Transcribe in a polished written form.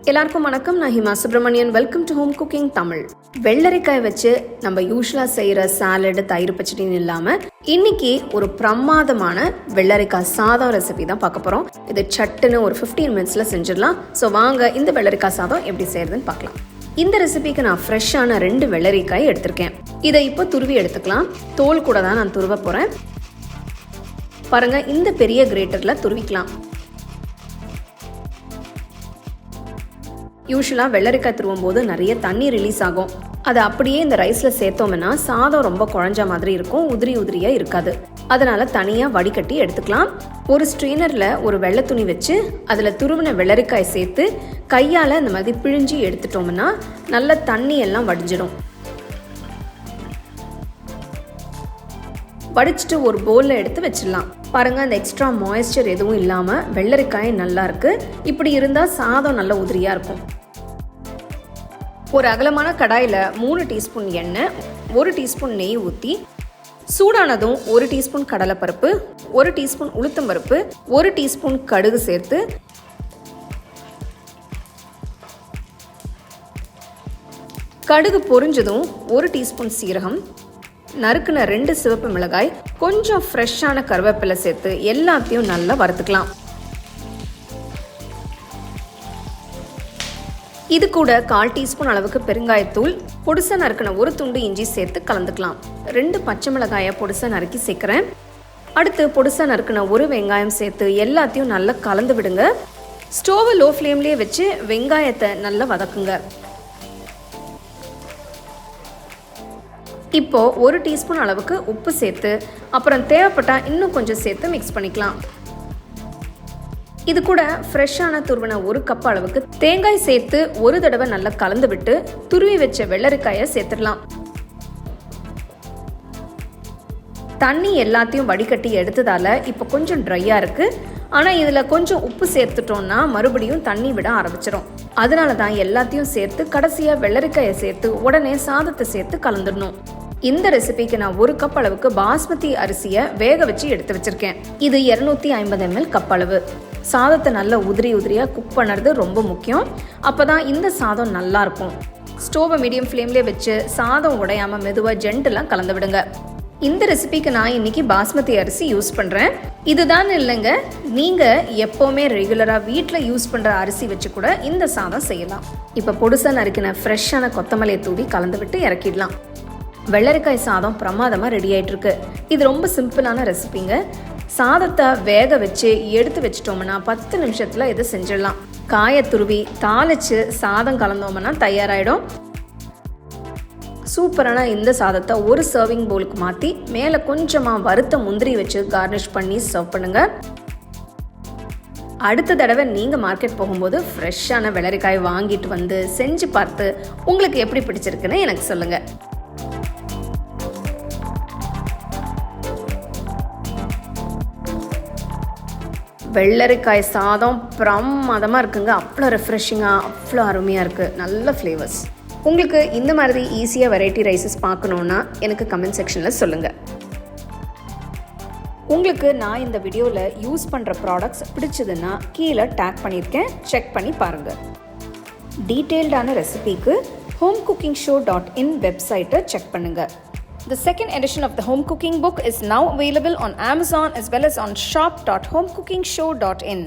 எல்லாருக்கும் வணக்கம். நான் Hima Subramanian. Welcome to home cooking Tamil. வெள்ளரிக்காய் வச்சு நம்ம யூஸ்வலா செய்யற சாலட், தயிர் பச்சடின்னு இல்லாம இன்னைக்கு ஒரு பிரமாதமான வெள்ளரிக்காய் சாதம் ரெசிபி தான் பார்க்க போறோம். இது சட்டுன்னு ஒரு 15 மினிட்ஸ்ல செஞ்சிடலாம். ஸோ வாங்க இந்த வெள்ளரிக்காய் சாதம் எப்படி செய்யறதுன்னு பார்க்கலாம். இந்த ரெசிபிக்கு நான் ஃப்ரெஷ்ஷான 2 வெள்ளரிக்காய் எடுத்திருக்கேன். இதை இப்போ துருவி எடுத்துக்கலாம். தோல் கூட தான் நான் துருவ போறேன். பாருங்க, இந்த பெரிய கிரேட்டர்ல துருவிக்கலாம். யூஸ்வலாக வெள்ளரிக்காய் துருவும் போது நிறைய தண்ணி ரிலீஸ் ஆகும். அதை அப்படியே இந்த ரைஸில் சேர்த்தோம்னா சாதம் ரொம்ப குழஞ்ச மாதிரி இருக்கும், உதிரி உதிரியாக இருக்காது. அதனால தனியாக வடிகட்டி எடுத்துக்கலாம். ஒரு ஸ்ட்ரெயினரில் ஒரு வெள்ளை துணி வச்சு அதில் துருவின வெள்ளரிக்காய் சேர்த்து கையால் இந்த மாதிரி பிழிஞ்சி எடுத்துட்டோம்னா நல்ல தண்ணி எல்லாம் வடிஞ்சிடும். வடிச்சிட்டு ஒரு பவுலில் எடுத்து வச்சிடலாம். பாருங்கள், அந்த எக்ஸ்ட்ரா மாய்ஸ்சர் எதுவும் இல்லாமல் வெள்ளரிக்காய் நல்லா இருக்கு. இப்படி இருந்தால் சாதம் நல்ல உதிரியாக இருக்கும். ஒரு அகலமான கடாயில் 3 டீஸ்பூன் எண்ணெய், 1 டீஸ்பூன் நெய் ஊற்றி சூடானதும் 1 டீஸ்பூன் கடலைப்பருப்பு, 1 டீஸ்பூன் உளுத்தம்பருப்பு, 1 டீஸ்பூன் கடுகு சேர்த்து கடுகு பொரிஞ்சதும் 1 டீஸ்பூன் சீரகம், நறுக்குன 2 சிவப்பு மிளகாய், கொஞ்சம் ஃப்ரெஷ்ஷான கருவேப்பிலை சேர்த்து எல்லாத்தையும் நல்லா வறுத்துக்கலாம். இது கூட 1/4 டீஸ்பூன் அளவுக்கு பெருங்காயத்தூள், பொடிசா நறுக்கின 1 துண்டு இஞ்சி சேர்த்து கலந்துக்கலாம். 2 பச்சை மிளகாயை பொடிசா நறுக்கி சேர்க்குறேன். அடுத்து பொடிசா நறுக்கின 1 வெங்காயம் சேர்த்து எல்லாத்தையும் நல்லா கலந்து விடுங்க. ஸ்டோவை லோ ஃப்ளேம்லேயே வச்சு வெங்காயத்தை நல்லா வதக்குங்க. இப்போ 1 டீஸ்பூன் அளவுக்கு உப்பு சேர்த்து அப்புறம் தேவைப்பட்டா இன்னும் கொஞ்சம் சேர்த்து மிக்ஸ் பண்ணிக்கலாம். இது கூட ஃப்ரெஷ்ஷான துருவின 1 கப் அளவுக்கு தேங்காய் சேர்த்து ஒரு தடவை நல்லா கலந்து விட்டு துருவி வச்ச வெள்ளரிக்காயை சேர்த்துடலாம். தண்ணி எல்லாத்தையும் வடிகட்டி எடுத்ததால இப்போ கொஞ்சம் ட்ரையா இருக்கு. ஆனா இதுல கொஞ்சம் உப்பு சேர்த்துட்டோம்னா மறுபடியும் தண்ணி விட ஆரம்பிச்சிடும். அதனால தான் எல்லாத்தையும் சேர்த்து கடைசியா வெள்ளரிக்காயை சேர்த்து உடனே சாதத்தை சேர்த்து கலந்துடணும். இந்த ரெசிபிக்கு நான் 1 கப் அளவுக்கு பாஸ்மதி அரிசியை வேக வச்சு எடுத்து வச்சிருக்கேன். இது 250 ml கப் அளவு. சாதத்தை நல்லா உதிரி உதிரியா குக் பண்ணுறது ரொம்ப முக்கியம். அப்பதான் இந்த சாதம் நல்லா இருக்கும். ஸ்டோவை மீடியம் ஃப்ளேம்லேயே வச்சு சாதம் உடையாம மெதுவாக ஜென்டெல்லாம் கலந்து விடுங்க. இந்த ரெசிபிக்கு நான் இன்னைக்கு பாஸ்மதி அரிசி யூஸ் பண்றேன். இதுதான் இல்லைங்க, நீங்க எப்பவுமே ரெகுலரா வீட்டில் யூஸ் பண்ற அரிசி வச்சு கூட இந்த சாதம் செய்யலாம். இப்போ பொடிசா நறுக்கின ஃப்ரெஷ்ஷான கொத்தமல்லியை தூவி கலந்து விட்டு இறக்கிடலாம். வெள்ளரிக்காய் சாதம் பிரமாதமாக ரெடி ஆகிட்டு இருக்கு. இது ரொம்ப சிம்பிளான ரெசிபிங்க. சாதத்தை வேக வச்சு எடுத்து வச்சிட்டோம்னா 10 நிமிஷத்தில் இதை செஞ்சிடலாம். காயை துருவி தாளிச்சு சாதம் கலந்தோம்னா தயாராகிடும். சூப்பரான இந்த சாதத்தை ஒரு சர்விங் பவுலுக்கு மாற்றி மேலே கொஞ்சமாக வறுத்த முந்திரி வச்சு கார்னிஷ் பண்ணி சர்வ் பண்ணுங்க. அடுத்த தடவை நீங்கள் மார்க்கெட் போகும்போது ஃப்ரெஷ்ஷான வெள்ளரிக்காய் வாங்கிட்டு வந்து செஞ்சு பார்த்து உங்களுக்கு எப்படி பிடிச்சிருக்குன்னு எனக்கு சொல்லுங்கள். வெள்ளரிக்காய் சாதம் பிரமாதமாக இருக்குங்க. அவ்வளோ ரெஃப்ரெஷிங்காக, அவ்வளோ அருமையாக இருக்குது. நல்ல ஃப்ளேவர்ஸ். உங்களுக்கு இந்த மாதிரி ஈஸியாக வெரைட்டி ரைஸஸ் பார்க்கணுன்னா எனக்கு கமெண்ட் செக்ஷனில் சொல்லுங்கள். உங்களுக்கு நான் இந்த வீடியோவில் யூஸ் பண்ணுற ப்ராடக்ட்ஸ் பிடிச்சதுன்னா கீழே டேக் பண்ணியிருக்கேன், செக் பண்ணி பாருங்கள். டீட்டெயில்டான ரெசிபிக்கு homecookingshow.in வெப்சைட்டை செக் பண்ணுங்கள். The second edition of the home cooking book is now available on Amazon as well as on shop.homecookingshow.in.